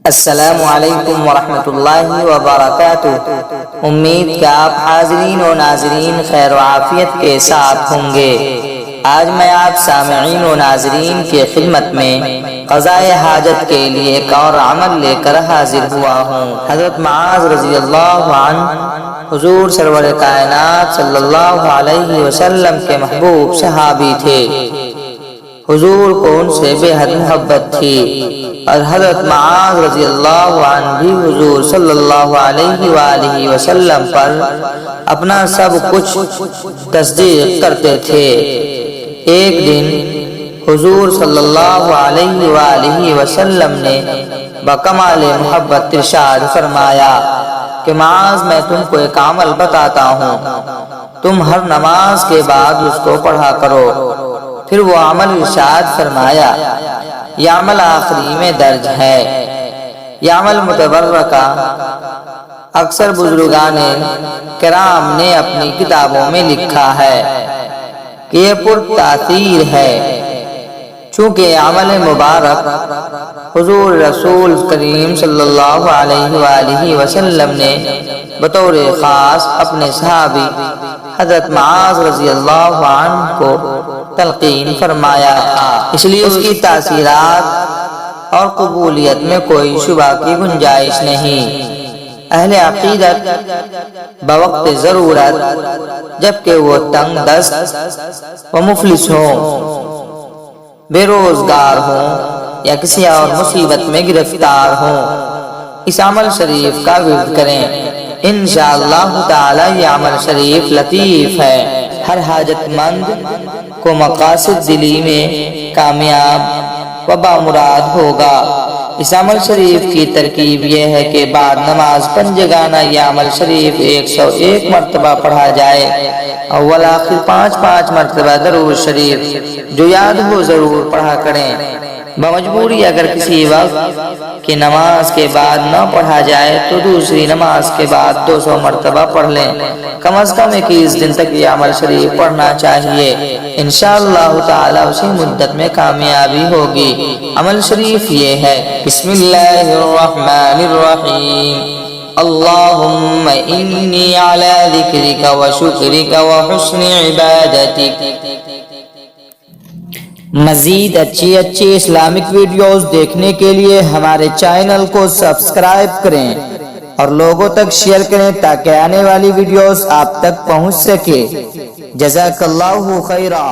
السلام علیکم ورحمۃ اللہ وبرکاتہ۔ امید کہ آپ حاضرین و ناظرین خیر و عافیت کے ساتھ ہوں گے۔ آج میں آپ سامعین و ناظرین کی خدمت میں قضائے حاجت کے لیے ایک اور عمل لے کر حاضر ہوا ہوں۔ حضرت معاذ رضی اللہ عنہ حضور سرور کائنات صلی اللہ علیہ وسلم کے محبوب صحابی تھے۔ حضور کو ان سے بے حد محبت تھی اور حضرت معاذ رضی اللہ عنہ بھی حضور صلی اللہ علیہ وآلہ وسلم پر اپنا سب کچھ تصدیق کرتے تھے۔ ایک دن حضور صلی اللہ علیہ وآلہ وسلم نے بکمال محبت ارشاد فرمایا کہ معاذ میں تم کو ایک عمل بتاتا ہوں، تم ہر نماز کے بعد اس کو پڑھا کرو۔ پھر وہ عمل ارشاد فرمایا، یہ عمل آخری میں درج ہے۔ یہ عمل متبرکہ اکثر بزرگان کرام نے اپنی کتابوں میں لکھا ہے کہ یہ پر تاثیر ہے، چونکہ یہ عمل مبارک حضور رسول کریم صلی اللہ علیہ وآلہ وسلم نے بطور خاص اپنے صحابی حضرت معاذ رضی اللہ عنہ کو تلقین فرمایا تھا، اس لیے اس کی تاثیرات اور قبولیت میں کوئی شبہ کی گنجائش نہیں۔ اہل عقیدت بوقت ضرورت جبکہ وہ تنگ دست و مفلس ہوں، بے روزگار ہوں یا کسی اور مصیبت میں گرفتار ہوں، اس عمل شریف کا ورد کریں۔ انشاءاللہ تعالی یہ عمل شریف لطیف ہے، ہر حاجت مند کو مقاصد دلی میں کامیاب و بامراد ہوگا۔ اس عمل شریف کی ترکیب یہ ہے کہ بعد نماز پنجگانہ یہ عمل شریف 101 مرتبہ پڑھا جائے، اول آخر 5 مرتبہ درود شریف جو یاد ہو ضرور پڑھا کریں۔ بمجبوری اگر کسی وقت کی نماز کے بعد نہ پڑھا جائے تو دوسری نماز کے بعد 200 مرتبہ پڑھ لیں، کم از کم 21 دن تک یہ عمل شریف پڑھنا چاہیے۔ انشاءاللہ تعالی اسی مدت میں کامیابی ہوگی۔ عمل شریف یہ ہے، بسم اللہ الرحمن الرحیم، اللہم انی علی ذکرک و شکرک و حسن عبادتک۔ مزید اچھی اسلامک ویڈیوز دیکھنے کے لیے ہمارے چینل کو سبسکرائب کریں اور لوگوں تک شیئر کریں تاکہ آنے والی ویڈیوز آپ تک پہنچ سکے۔ جزاک اللہ خیرا۔